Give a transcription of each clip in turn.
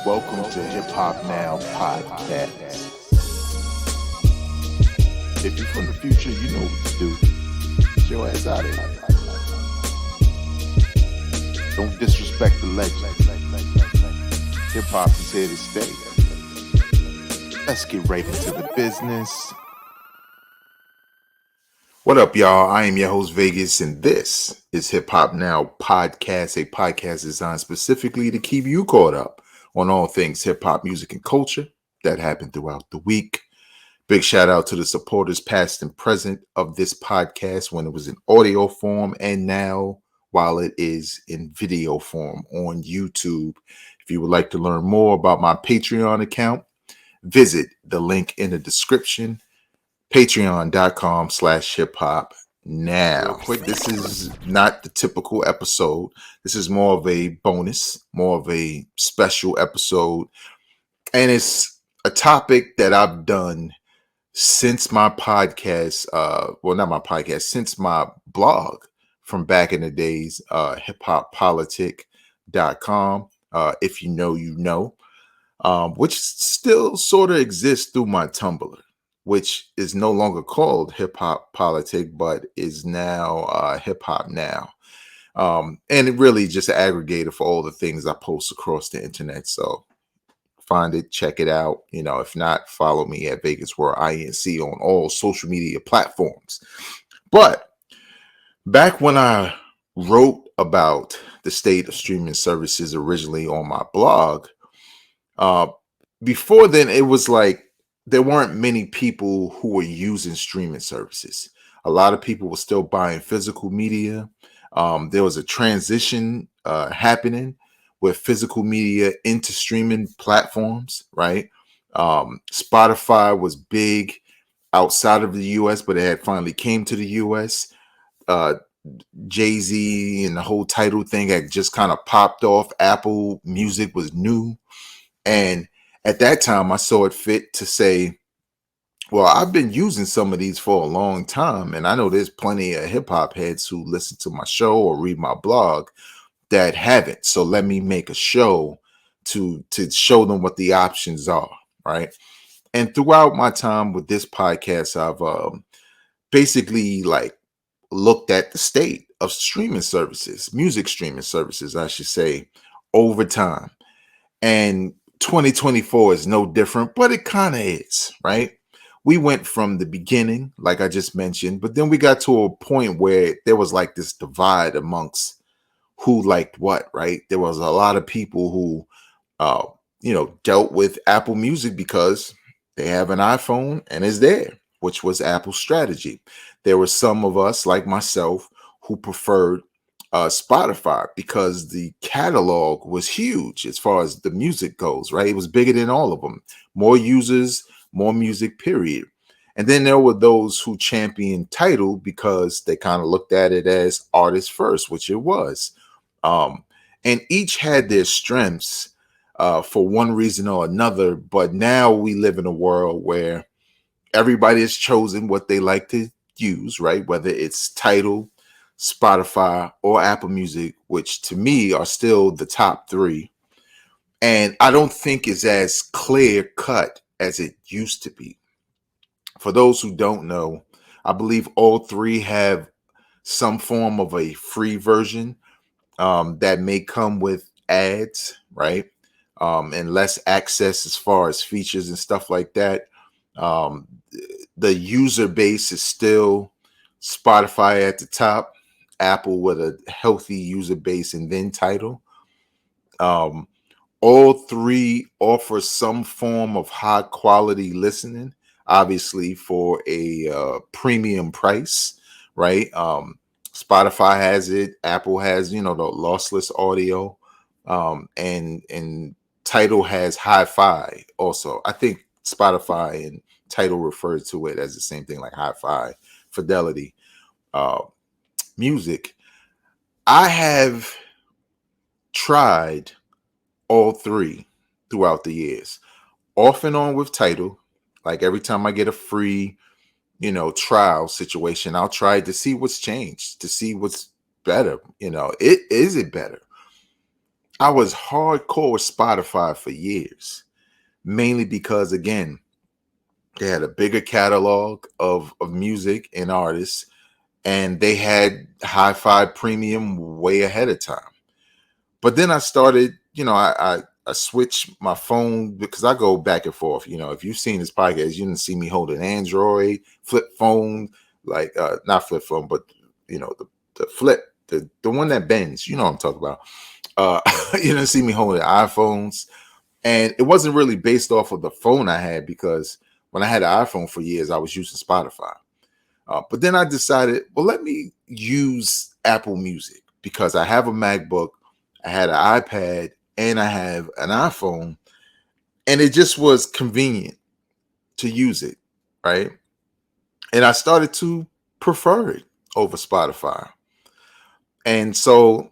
Welcome to Hip Hop Now Podcast. If you're from the future, you know what to do. Get your ass out of here. Don't disrespect the legend. Hip hop is here to stay. Let's get right into the business. What up, y'all? I am your host, Vegas, and this is Hip Hop Now Podcast, a podcast designed specifically to keep you caught up on all things hip hop music and culture that happened throughout the week. Big shout out to the supporters past and present of this podcast when it was in audio form and now while it is in video form on YouTube. If you would like to learn more about my Patreon account, visit the link in the description, patreon.com/hiphop now. Real quick, this is not the typical episode. This is more of a bonus, more of a special episode. And it's a topic that I've done since my podcast, since my blog from back in the days, hiphoppolitic.com. If you know, you know, which still sort of exists through my Tumblr, which is no longer called Hip Hop Politic, but is now Hip Hop Now. And it really just an aggregator for all the things I post across the internet. So find it, check it out. You know, if not, follow me at Vegas World INC on all social media platforms. But back when I wrote about the state of streaming services originally on my blog, before then, it was like there weren't many people who were using streaming services. A lot of people were still buying physical media. There was a transition happening with physical media into streaming platforms, right? Spotify was big outside of the US, but it had finally came to the US. Jay-Z and the whole Tidal thing had just kind of popped off. Apple Music was new. And at that time, I saw it fit to say, well, I've been using some of these for a long time, and I know there's plenty of hip hop heads who listen to my show or read my blog that haven't. So let me make a show to show them what the options are, right? And throughout my time with this podcast, I've basically like looked at the state of streaming services, music streaming services, I should say, over time. And 2024 is no different, but it kind of is, right? We went from the beginning, like I just mentioned, but then we got to a point where there was like this divide amongst who liked what, right? There was a lot of people who, dealt with Apple Music because they have an iPhone and it's there, which was Apple's strategy. There were some of us, like myself, who preferred Spotify because the catalog was huge as far as the music goes, right? It was bigger than all of them. More users, more music, period. And then there were those who championed Tidal because they kind of looked at it as artist first, which it was. And each had their strengths for one reason or another. But now we live in a world where everybody has chosen what they like to use, right? Whether it's Tidal, Spotify, or Apple Music, which to me are still the top three. And I don't think it's as clear cut as it used to be. For those who don't know, I believe all three have some form of a free version that may come with ads, right? And less access as far as features and stuff like that. The user base is still Spotify at the top, Apple with a healthy user base, and then Tidal. All three offer some form of high quality listening, obviously for a premium price, right? Spotify has it, Apple has, the lossless audio, and Tidal has hi-fi also. I think Spotify and Tidal refer to it as the same thing, like hi-fi fidelity music. I have tried all three throughout the years, off and on with Tidal. Like every time I get a free, trial situation, I'll try to see what's changed, to see what's better. Is it better? I was hardcore with Spotify for years, mainly because again, they had a bigger catalog of music and artists, and they had hi-fi premium way ahead of time. But then I started, I switched my phone because I go back and forth. If you've seen this podcast, you didn't see me hold an Android flip phone, like not flip phone, but the flip, the one that bends. You know what I'm talking about. Uh, you didn't see me holding iPhones, and it wasn't really based off of the phone I had because when I had an iPhone for years, I was using Spotify. But then I decided, well, let me use Apple Music because I have a MacBook, I had an iPad, and I have an iPhone, and it just was convenient to use it, right? And I started to prefer it over Spotify. And so,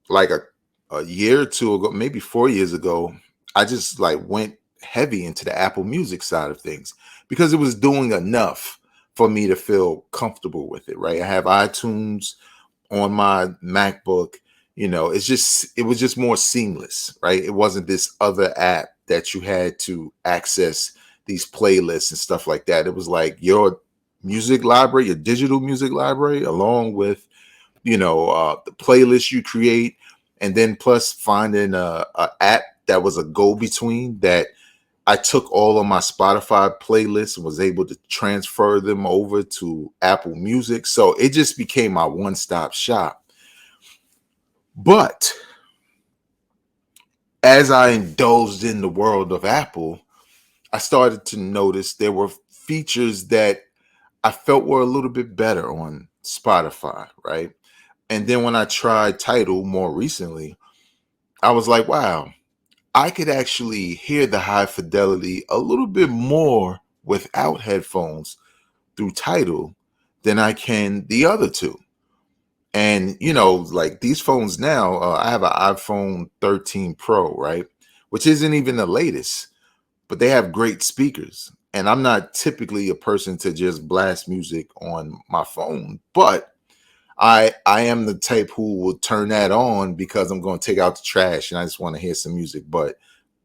like a year or two ago, maybe 4 years ago, I just like went heavy into the Apple Music side of things because it was doing enough for me to feel comfortable with it, right? I have iTunes on my MacBook. It was just more seamless, right? It wasn't this other app that you had to access these playlists and stuff like that. It was like your music library, your digital music library, along with the playlist you create, and then plus finding a app that was a go between that I took all of my Spotify playlists and was able to transfer them over to Apple Music. So it just became my one-stop shop. But as I indulged in the world of Apple, I started to notice there were features that I felt were a little bit better on Spotify, right? And then when I tried Tidal more recently, I was like, wow, I could actually hear the high fidelity a little bit more without headphones through Tidal than I can the other two. And like these phones now, I have an iPhone 13 Pro, right? Which isn't even the latest, but they have great speakers. And I'm not typically a person to just blast music on my phone, but I am the type who will turn that on because I'm going to take out the trash and I just want to hear some music, but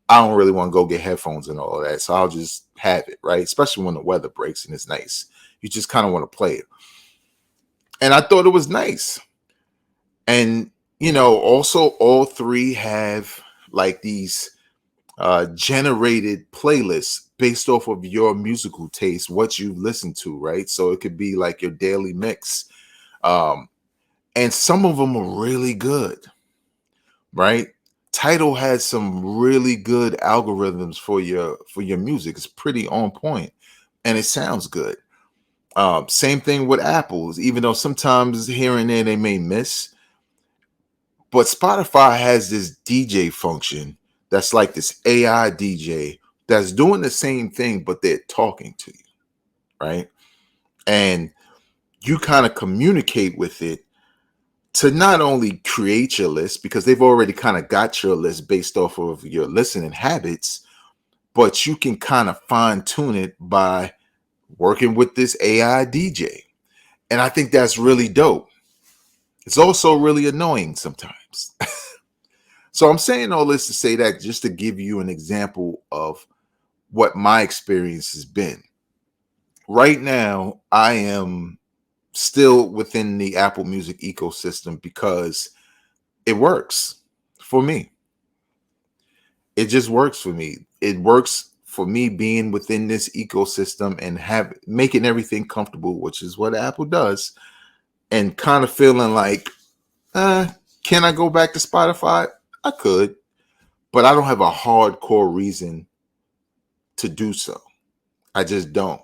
I don't really want to go get headphones and all of that. So I'll just have it, right? Especially when the weather breaks and it's nice. You just kind of want to play it. And I thought it was nice. And also all three have like these generated playlists based off of your musical taste, what you listen to, right? So it could be like your daily mix. Um, and some of them are really good, right? Tidal has some really good algorithms for your music. It's pretty on point, and it sounds good. Same thing with Apple's, even though sometimes here and there they may miss. But Spotify has this DJ function that's like this AI DJ that's doing the same thing, but they're talking to you, right? And you kind of communicate with it to not only create your list because they've already kind of got your list based off of your listening habits, but you can kind of fine tune it by working with this AI DJ. And I think that's really dope. It's also really annoying sometimes. So I'm saying all this to say that just to give you an example of what my experience has been. Right now, I am still within the Apple Music ecosystem because it works for me. It just works for me. It works for me being within this ecosystem and have making everything comfortable, which is what Apple does, and kind of feeling like, can I go back to Spotify? I could, but I don't have a hardcore reason to do so. I just don't.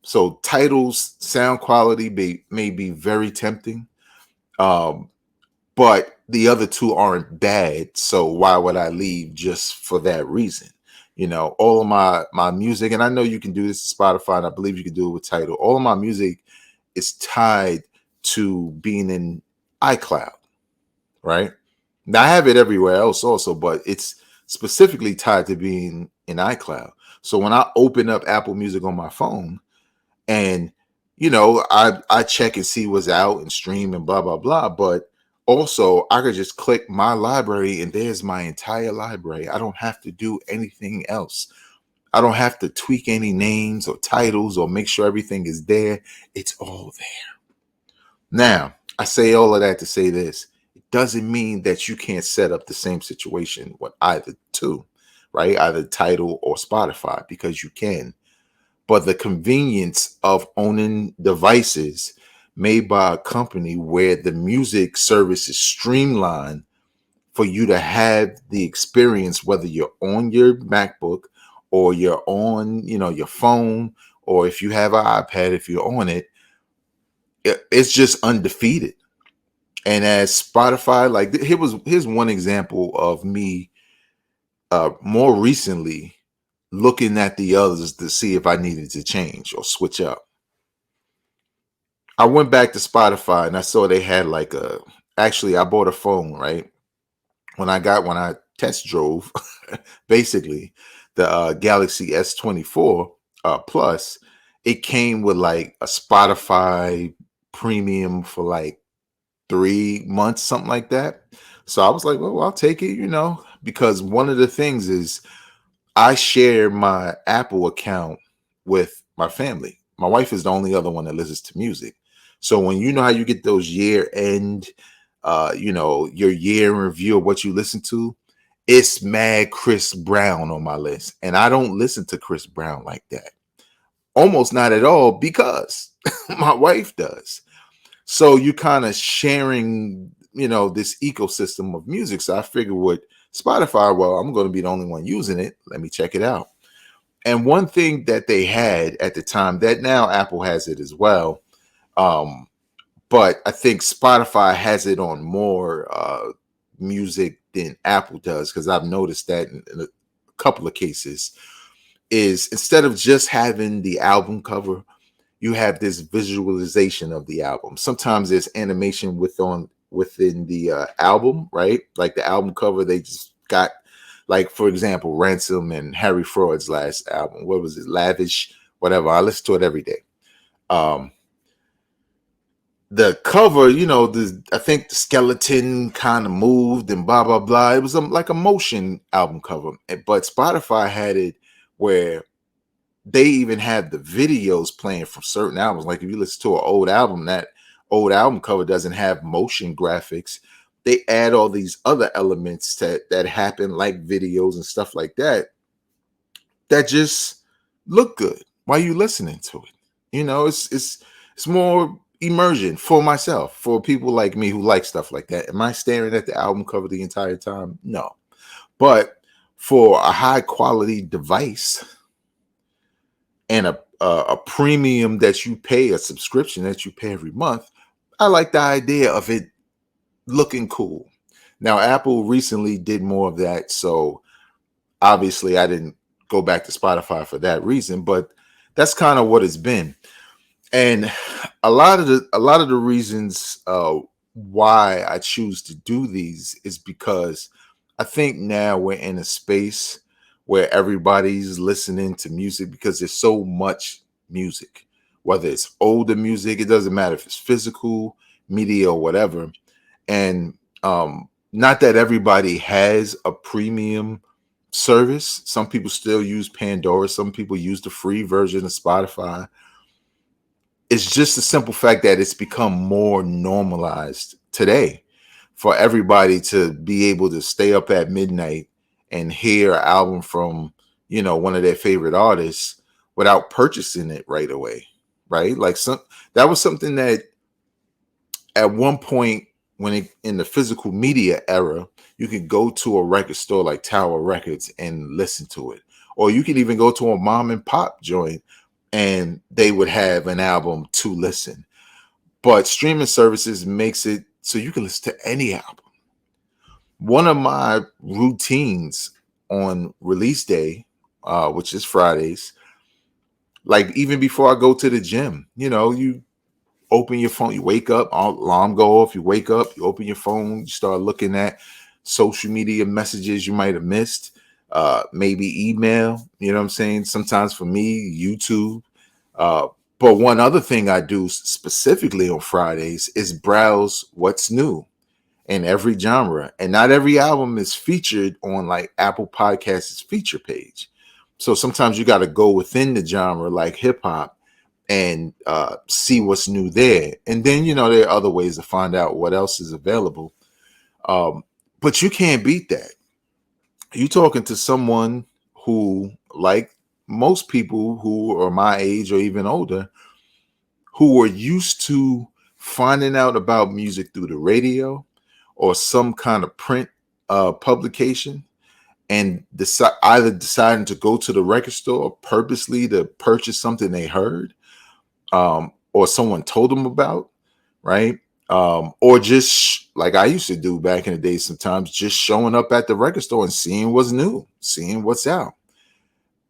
So Tidal's sound quality may be very tempting, um, but the other two aren't bad. So why would I leave just for that reason? All of my music, and I know you can do this to Spotify, and I believe you can do it with Tidal. All of my music is tied to being in iCloud, right? Now I have it everywhere else also, but it's specifically tied to being in iCloud. So when I open up Apple Music on my phone and I check and see what's out and stream and blah blah blah, but Also, I could just click my library and there's my entire library. I don't have to do anything else. I don't have to tweak any names or titles or make sure everything is there. It's all there. Now, I say all of that to say this. It doesn't mean that you can't set up the same situation with either two, right? Either Tidal or Spotify, because you can. But the convenience of owning devices made by a company where the music service is streamlined for you to have the experience, whether you're on your MacBook or you're on, your phone, or if you have an iPad, if you're on it, it's just undefeated. And as Spotify, like here's one example of me more recently looking at the others to see if I needed to change or switch up. I went back to Spotify and I saw they had like actually I bought a phone, right? When I test drove basically the Galaxy S24 Plus, it came with like a Spotify premium for like 3 months, something like that. So I was like, well, I'll take it, because one of the things is I share my Apple account with my family. My wife is the only other one that listens to music. So when you know how you get those year end, your year in review of what you listen to, it's mad Chris Brown on my list. And I don't listen to Chris Brown like that. Almost not at all, because my wife does. So you kind of sharing, this ecosystem of music. So I figured with Spotify, well, I'm going to be the only one using it. Let me check it out. And one thing that they had at the time that now Apple has it as well. But I think Spotify has it on more music than Apple does, because I've noticed that in a couple of cases, is instead of just having the album cover, you have this visualization of the album. Sometimes there's animation within the album, right? Like the album cover, they just got, like, for example, Ransom and Harry Fraud's last album. What was it? Lavish, whatever. I listen to it every day. The cover, I think the skeleton kind of moved and blah blah blah. It was like a motion album cover, but Spotify had it where they even have the videos playing from certain albums. Like if you listen to an old album, that old album cover doesn't have motion graphics. They add all these other elements that happen, like videos and stuff like that just look good while you listening to it. It's more immersion for myself, for people like me who like stuff like that. Am I staring at the album cover the entire time? No. But for a high quality device and a premium that you pay, a subscription that you pay every month, I like the idea of it looking cool. Now, Apple recently did more of that, so obviously I didn't go back to Spotify for that reason, but that's kind of what it's been. And a lot of the reasons why I choose to do these is because I think now we're in a space where everybody's listening to music because there's so much music, whether it's older music, it doesn't matter if it's physical media or whatever. And not that everybody has a premium service. Some people still use Pandora. Some people use the free version of Spotify. It's just the simple fact that it's become more normalized today for everybody to be able to stay up at midnight and hear an album from, one of their favorite artists without purchasing it right away, right? Like that was something that at one point in the physical media era, you could go to a record store like Tower Records and listen to it. Or you could even go to a mom and pop joint and they would have an album to listen. But streaming services makes it so you can listen to any album. One of my routines on release day, which is Fridays, like even before I go to the gym, you open your phone, you wake up, alarm go off, you wake up, you open your phone, you start looking at social media messages you might have missed, maybe email, you know what I'm saying? Sometimes for me, YouTube. But one other thing I do specifically on Fridays is browse what's new. in every genre, and not every album is featured on like Apple Podcasts feature page. So sometimes you got to go within the genre, like hip hop, and see what's new there. And then there are other ways to find out what else is available. Um, but you can't beat that. You talking to someone who, like most people who are my age or even older, who were used to finding out about music through the radio or some kind of print publication, and either deciding to go to the record store purposely to purchase something they heard, or someone told them about, right? Or just like I used to do back in the day, sometimes just showing up at the record store and seeing what's new, seeing what's out.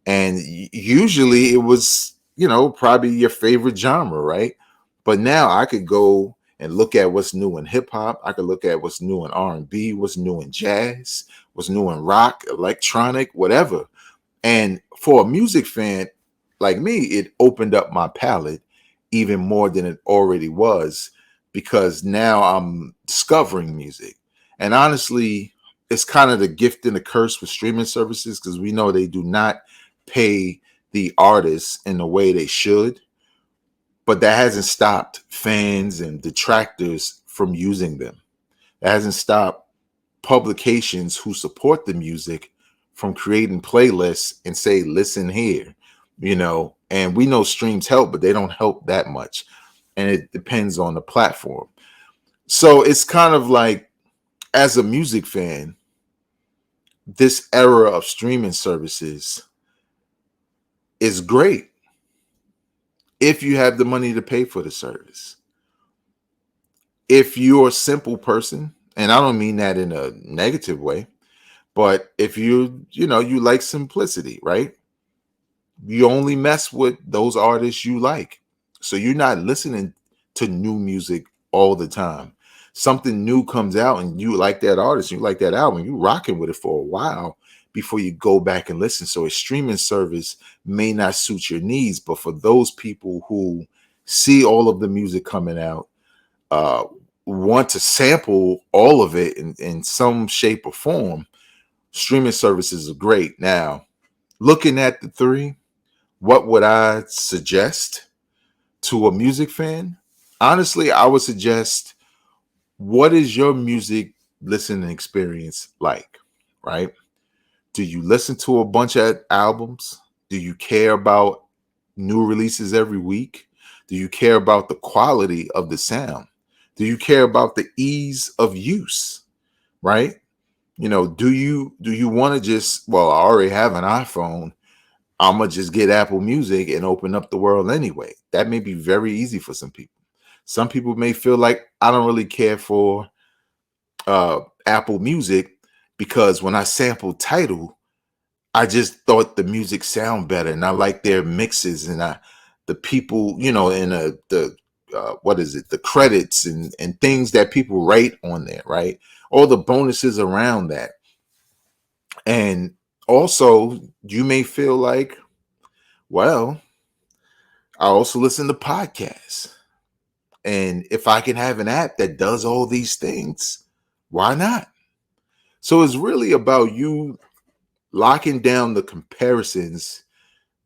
And usually it was, probably your favorite genre, right? But now I could go and look at what's new in hip hop. I could look at what's new in R&B, what's new in jazz, what's new in rock, electronic, whatever. And for a music fan like me, it opened up my palette even more than it already was, because now I'm discovering music. And honestly, it's kind of the gift and the curse with streaming services, because we know they do not pay the artists in the way they should. But that hasn't stopped fans and detractors from using them. That hasn't stopped publications who support the music from creating playlists and say, listen here, and we know streams help, but they don't help that much. And it depends on the platform. So it's kind of like, as a music fan, this era of streaming services is great if you have the money to pay for the service. If you're a simple person, and I don't mean that in a negative way, but if you like simplicity, right? You only mess with those artists you like. So you're not listening to new music all the time. Something new comes out and you like that artist, you like that album, you rocking with it for a while before you go back and listen. So a streaming service may not suit your needs, but for those people who see all of the music coming out, uh, want to sample all of it in some shape or form, streaming services are great. Now, looking at the three, what would I suggest to a music fan? Honestly, I would suggest, what is your music listening experience like, right? Do you listen to a bunch of albums? Do you care about new releases every week? Do you care about the quality of the sound? Do you care about the ease of use, right? Do you want to just, well, I already have an iPhone, I'm gonna just get Apple Music and open up the world anyway. That may be very easy for some people. Some people may feel like, I don't really care for Apple Music, because when I sampled Tidal, I just thought the music sound better, and I like their mixes, and the people, in the what is it, the credits and things that people write on there, right? All the bonuses around that. And also, you may feel like, well, I also listen to podcasts. And if I can have an app that does all these things, why not? So it's really about you locking down the comparisons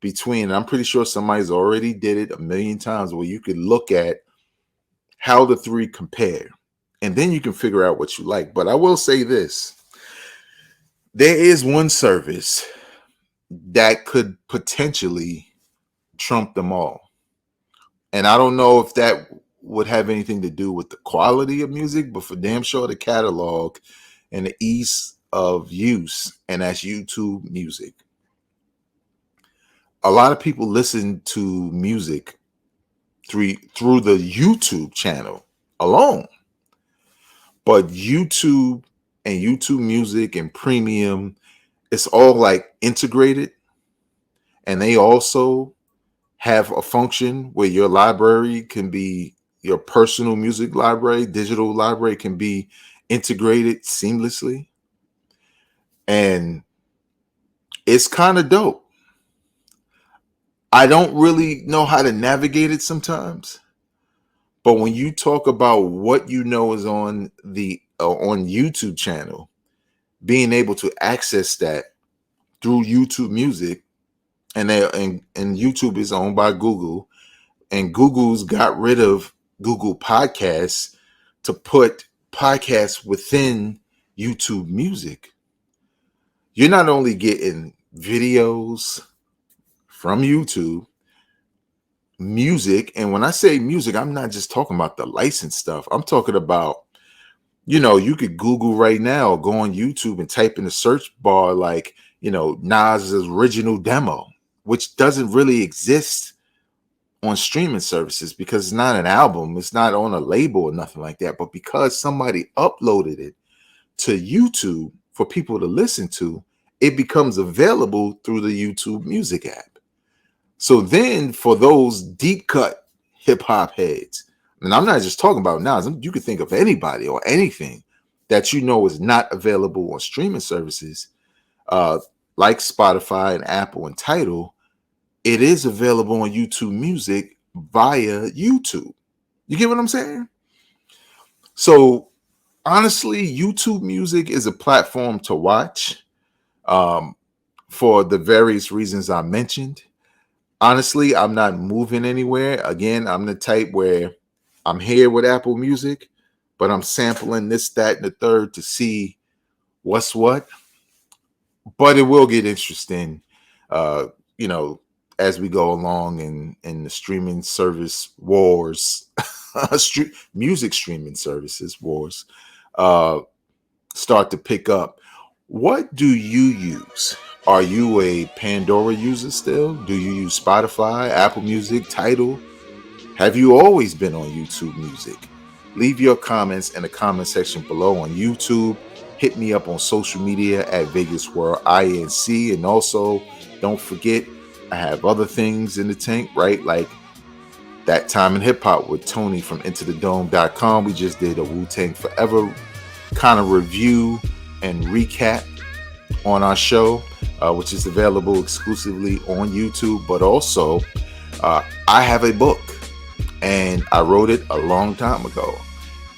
between, I'm pretty sure somebody's already did it a million times, where you could look at how the three compare, and then you can figure out what you like. But I will say this, there is one service that could potentially trump them all. And I don't know if that would have anything to do with the quality of music, but for damn sure the catalog and the ease of use, and that's YouTube Music. A lot of people listen to music through the YouTube channel alone, but YouTube and YouTube Music and Premium, it's all like integrated, and they also have a function where your library can be, your personal music library, digital library, can be integrated seamlessly. And it's kind of dope. I don't really know how to navigate it sometimes, but when you talk about what is on the on YouTube channel, being able to access that through YouTube Music, and YouTube is owned by Google, and Google's got rid of Google Podcasts to put podcasts within YouTube Music. You're not only getting videos from YouTube, music, and when I say music, I'm not just talking about the licensed stuff. I'm talking about, you could Google right now, go on YouTube and type in the search bar like, Nas's original demo, which doesn't really exist on streaming services because it's not an album, it's not on a label or nothing like that. But because somebody uploaded it to YouTube for people to listen to, it becomes available through the YouTube Music app. So then for those deep cut hip hop heads, and I'm not just talking about Nas, you could think of anybody or anything that is not available on streaming services like Spotify and Apple and Tidal. It is available on YouTube Music via YouTube. You get what I'm saying? So honestly, YouTube Music is a platform to watch for the various reasons I mentioned. Honestly, I'm not moving anywhere. Again, I'm the type where I'm here with Apple Music, but I'm sampling this, that, and the third to see what's what. But it will get interesting, as we go along in the streaming service wars, music streaming services wars start to pick up. What do you use? Are you a Pandora user still? Do you use Spotify, Apple Music, Tidal? Have you always been on YouTube Music? Leave your comments in the comment section below on YouTube. Hit me up on social media at Vegas World INC. And also, don't forget, I have other things in the tank, right? Like That Time in Hip Hop with Tony from IntoTheDome.com. We just did a Wu-Tang Forever kind of review and recap on our show, which is available exclusively on YouTube. But also, I have a book, and I wrote it a long time ago.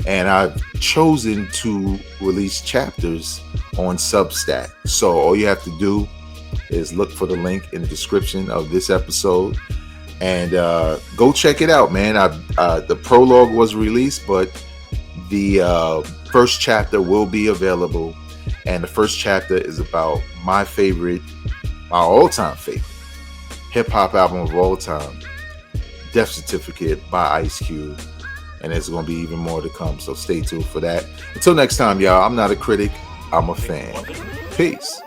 And I've chosen to release chapters on Substack. So all you have to do is look for the link in the description of this episode and go check it out, man. The prologue was released, but the first chapter will be available. And the first chapter is about my all-time favorite hip-hop album of all time, Death Certificate by Ice Cube. And there's going to be even more to come, so stay tuned for that. Until next time, y'all, I'm not a critic, I'm a fan. Peace.